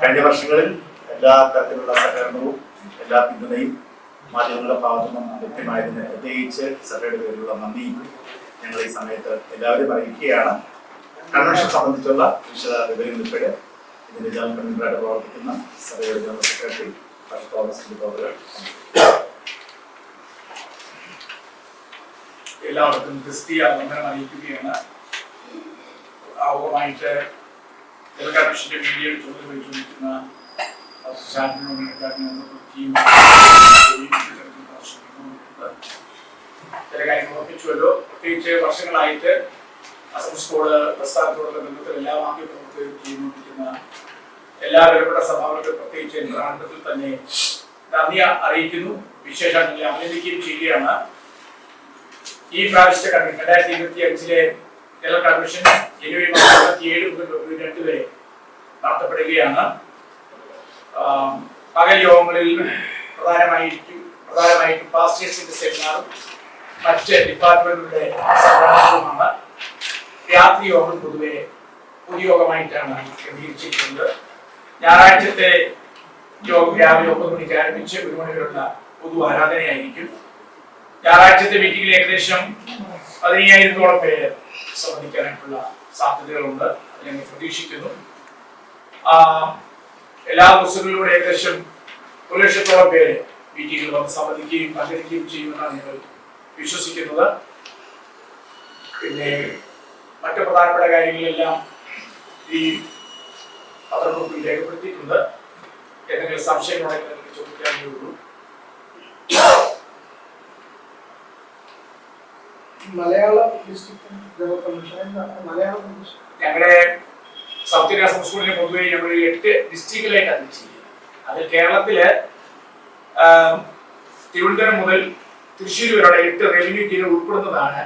കഴിഞ്ഞ വർഷങ്ങളിൽ എല്ലാ തരത്തിലുള്ള സഹകരണവും എല്ലാ പിന്തുണയും മാധ്യമങ്ങളുടെ ഭാഗത്തു നിന്നും ലഭ്യമായതിന് പ്രത്യേകിച്ച് സഭയുടെ പേരിലുള്ള നന്ദിയും ഞങ്ങൾ ഈ സമയത്ത് എല്ലാവരും അറിയിക്കുകയാണ്. കൺവെൻഷൻ സംബന്ധിച്ചുള്ള വിശദ വിവരങ്ങൾ ഉൾപ്പെടെ ഇതിന്റെ ജനറൽ കൺവീനറായിട്ട് പ്രവർത്തിക്കുന്ന സഭയുടെ ജനറൽ സെക്രട്ടറി തോമസ് എല്ലാവർക്കും ക്രിസ്തീയ വന്ദനം അറിയിക്കുകയാണ്. ആവുമായിട്ട് ജലകമ്മീഷന്റെ മീഡിയയിൽ ചുമതല വഹിച്ചുകൊണ്ടിരിക്കുന്ന ചില കാര്യങ്ങൾ ഉറപ്പിച്ചുവല്ലോ. പ്രത്യേകിച്ച് വർഷങ്ങളായിട്ട് അസം സ്കോഡ് പ്രസ്ഥാനത്തോടുള്ള ബന്ധത്തിൽ എല്ലാ മാധ്യമപ്രവർത്തകരും ചെയ്യുന്ന എല്ലാ വിലപ്പെട്ട സഭാകൾക്കും പ്രത്യേകിച്ച് പ്രാരംഭത്തിൽ തന്നെ നന്ദി അറിയിക്കുന്നു. വിശേഷം നിങ്ങളെ അഭിനന്ദിക്കുകയും ചെയ്യുകയാണ്. ഈ പ്രാവശ്യത്തെ കൺവെൻഷൻ 2025 ജനറൽ കൺവെൻഷൻ ജനുവരി 27 മുതൽ ഫെബ്രുവരി 2 വരെ നടത്തപ്പെടുകയാണ്. പകൽ യോഗങ്ങളിൽ പ്രധാനമായിട്ടും പാസ്റ്റേഴ്സിന്റെ സെമിനാറും മറ്റ് ഡിപ്പാർട്ട്മെന്റുകളുടെ സംഘടനകളുമാണ്. രാത്രി യോഗം പൊതുവെ പൊതുയോഗമായിട്ടാണ് ക്രമീകരിച്ചിരിക്കുന്നത്. ഞായറാഴ്ചത്തെ യോഗം രാവിലെ 9 മണിക്ക് ആരംഭിച്ച് 1 മണി വരെയുള്ള പൊതു ആരാധനയായിരിക്കും. ഞായറാഴ്ചത്തെ മീറ്റിംഗിൽ ഏകദേശം 15,000-ഓളം പേര് സംബന്ധിക്കാനായിട്ടുള്ള സാധ്യതകളുണ്ട് ഞങ്ങൾ പ്രതീക്ഷിക്കുന്നു. എല്ലാ ദിവസങ്ങളിലൂടെ ഏകദേശം 1,00,000-ഓളം പേര് മീറ്റിംഗിൽ വന്ന് സംബന്ധിക്കുകയും പങ്കെടുക്കുകയും ചെയ്യുമെന്നാണ് ഞങ്ങൾ വിശ്വസിക്കുന്നത്. പിന്നെ മറ്റു പ്രധാനപ്പെട്ട കാര്യങ്ങളെല്ലാം ഈ പത്രക്കുറിപ്പിൽ രേഖപ്പെടുത്തിയിട്ടുണ്ട്. എന്തെങ്കിലും സംശയങ്ങളുണ്ടെങ്കിൽ നിങ്ങൾക്ക് ചോദിക്കാനേ ഉള്ളൂ. ഞങ്ങളുടെ സൗത്ത് ഇന്ത്യ സംസ്കൂളിനെ പൊതുവെ നമ്മൾ 8 ഡിസ്ട്രിക്റ്റിലായിട്ട് അത് ചെയ്യുക. അതിൽ കേരളത്തില് തിരുവനന്തപുരം മുതൽ തൃശ്ശൂർ വരെയുള്ള 8 റവന്യൂ ജില്ലകൾ ഉൾപ്പെടുന്നതാണ്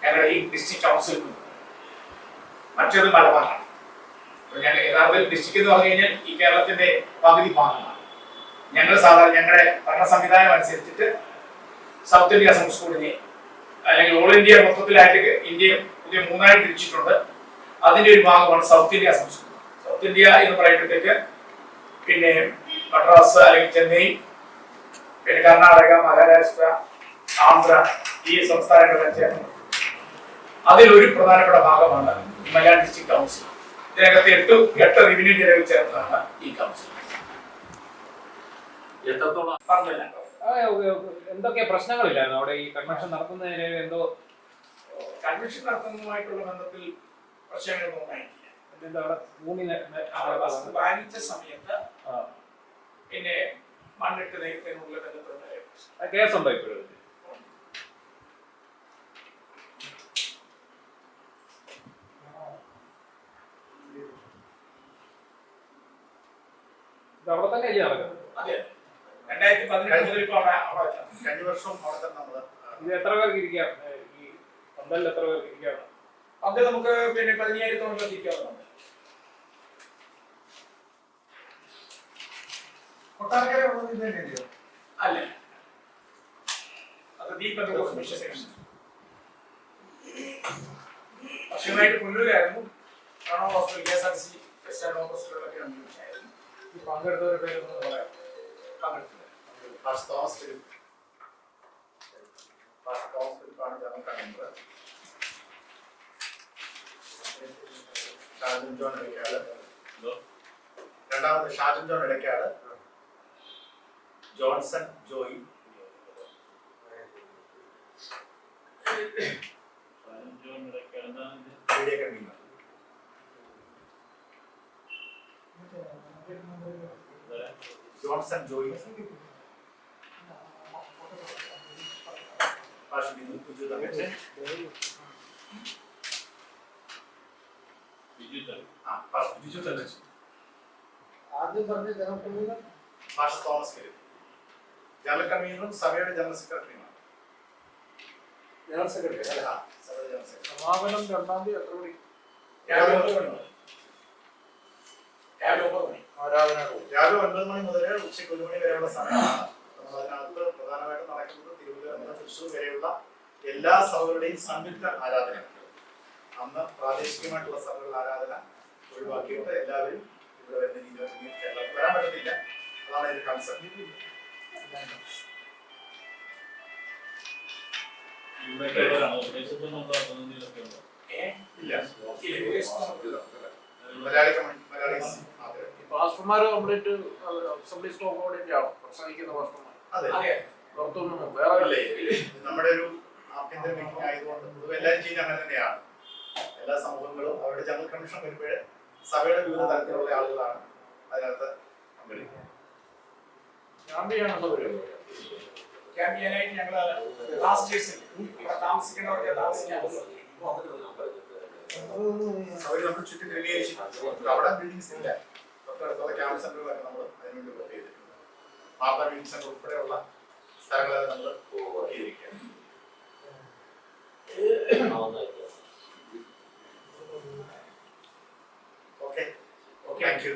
ഞങ്ങളുടെ ഈ ഡിസ്ട്രിക്ട് കൗൺസിൽ. മറ്റേത് മലബാറാണ്. ഞങ്ങൾ യഥാർത്ഥത്തിൽ ഡിസ്ട്രിക്ട് എന്ന് പറഞ്ഞു കഴിഞ്ഞാൽ ഈ കേരളത്തിന്റെ പകുതി ഭാഗമാണ്. ഞങ്ങൾ സാധാരണ ഞങ്ങളുടെ ഭരണ സംവിധാനം അനുസരിച്ചിട്ട് സൗത്ത് ഇന്ത്യ സംസ്കൂളിനെ അല്ലെങ്കിൽ ഓൾ ഇന്ത്യ മൊത്തത്തിലായിട്ട് ഇന്ത്യ പുതിയ 3ആയി തിരിച്ചിട്ടുണ്ട്. അതിന്റെ ഒരു ഭാഗമാണ് സൗത്ത് ഇന്ത്യ സംസ്കൂൾ. സൗത്ത് ഇന്ത്യ എന്ന് പറയുമ്പോഴത്തേക്ക് പിന്നെ മദ്രാസ് അല്ലെങ്കിൽ ചെന്നൈ, പിന്നെ കർണാടക, മഹാരാഷ്ട്ര, ആന്ധ്ര ഈ സംസ്ഥാനങ്ങളെല്ലാം ചേർന്ന് അതിലൊരു പ്രധാനപ്പെട്ട ഭാഗമാണ് മലയാളം ഡിസ്ട്രിക്ട് കൗൺസിൽ. ഇതിനകത്ത് 8 റവന്യൂ ജില്ലകൾ ചേർന്നതാണ് ഈ കൗൺസിൽ. എന്തൊക്കെ പ്രശ്നങ്ങളില്ലായിരുന്നു അവിടെ ഈ കൺവെൻഷൻ നടത്തുന്നതിന്? എന്തോ കൺവെൻഷൻ നടത്തുന്നതുമായിട്ടുള്ള ബന്ധത്തിൽ പ്രശ്നങ്ങളൊന്നും ഉണ്ടായിട്ടില്ല. വാങ്ങിച്ച സമയത്ത് പിന്നെ മണ്ണിട്ട് നേരത്തിനുള്ള ബന്ധത്തിലുള്ള കേസുണ്ടോ ഇപ്പോഴും? അവിടെ തന്നെ അല്ലേ നടക്കുന്നത്? അതെ, 2018 ഇപ്പൊ കഴിഞ്ഞ വർഷം അവിടെ തന്നെ നമ്മള് ഇത് എത്ര പേർക്ക് ഇരിക്കാം? ഈ പന്തലിൽ എത്ര പേർക്ക് ഇരിക്കാം? അത് നമുക്ക് പിന്നെ 15,000-ഓളം ഇരിക്കാവുന്നതാണ്. കൊട്ടാരക്കര ഉള്ളത് അല്ല, അത് വർഷങ്ങളായിട്ട് പുല്ലൂരായിരുന്നു. ഹോസ്പിറ്റൽ KSRTC ഹോസ്പിറ്റലിലൊക്കെ ഉപയോഗിച്ചായിരുന്നു. ഈ പങ്കെടുത്തവരുടെ പേരൊന്നും പറയാം. പങ്കെടുത്തത് ഷാജൻ ജോൺ ഇടയ്ക്കാട്, രണ്ടാമത് Shajan John Edakkad, Johnson Joy, Johnson Joy, Thomas general കൺവീനറും സഭയുടെ ജനറൽ സെക്രട്ടറിയുമാണ്. ജനറൽ സെക്രട്ടറി സമാപനം 2-ാം തീയതി എത്ര മണി? രാവിലെ 9 മണി മുതൽ ഉച്ചയ്ക്ക് 1 മണി വരെയുള്ള സമയമാണ്. അതിനകത്ത് പ്രധാനമായിട്ടും നടക്കുന്നത് തിരുവനന്തപുരം, തൃശ്ശൂർ വരെയുള്ള എല്ലാ സഭകളുടെയും സംയുക്ത ആരാധന. അന്ന് പ്രാദേശികമായിട്ടുള്ള സഭകളുടെ ആരാധന ഒഴിവാക്കിയിട്ട് എല്ലാവരും ഇവിടെ വരുന്ന രീതിയിൽ കേരളത്തിൽ വരാൻ പറ്റത്തില്ല. അതാണ് ഒരു കൺസെപ്റ്റ്. ഇല്ല, മലയാളീസ് പാസ്റ്റർമാര് കംപ്ലീറ്റ് അസംബ്ലി സ്റ്റോക്ക് ഓടിയിട്ടാണ് പ്രസംഗിക്കുന്ന പാസ്റ്റർമാർ. അതെ, പുറത്തൊന്നും വേറെ നമ്മുടെ ഒരു ആഭ്യന്തര മീറ്റിംഗ് ആയതുകൊണ്ട് പൊതുവെ എല്ലാവരും ചെയ്യുന്ന അങ്ങനെ തന്നെയാണ്. എല്ലാ സമൂഹങ്ങളും അവരുടെ ജനറൽ കമ്മീഷൻ വരുമ്പോൾ സഭയുടെ വിവിധ തരത്തിലുള്ള ആളുകളാണ് അതിനകത്ത് പങ്കെടുക്കുന്നത്. ക്യാമ്പ് ചെയ്യാനായിട്ട് ഞങ്ങള് ലാസ്റ്റേഴ്സിൽ താമസിക്കുന്നവർക്ക് താമസിക്കാൻ അവർ നമ്മൾ ചുറ്റും ക്രമീകരിച്ചിട്ടുണ്ട്. അവിടെ ബിൽഡിങ്സ് ഇല്ല. തൊട്ടടുത്തുള്ള ക്യാമ്പ് സെന്ററുകളൊക്കെ നമ്മൾ അതിനുവേണ്ടി വർക്ക് ചെയ്തിട്ടുണ്ട്. മാർത്ത മീറ്റിംഗ് സെന്റർ ഉൾപ്പെടെയുള്ള സ്ഥലങ്ങളൊക്കെ നമ്മൾ ചെയ്തിരിക്കുകയാണ്. Okay, thank you.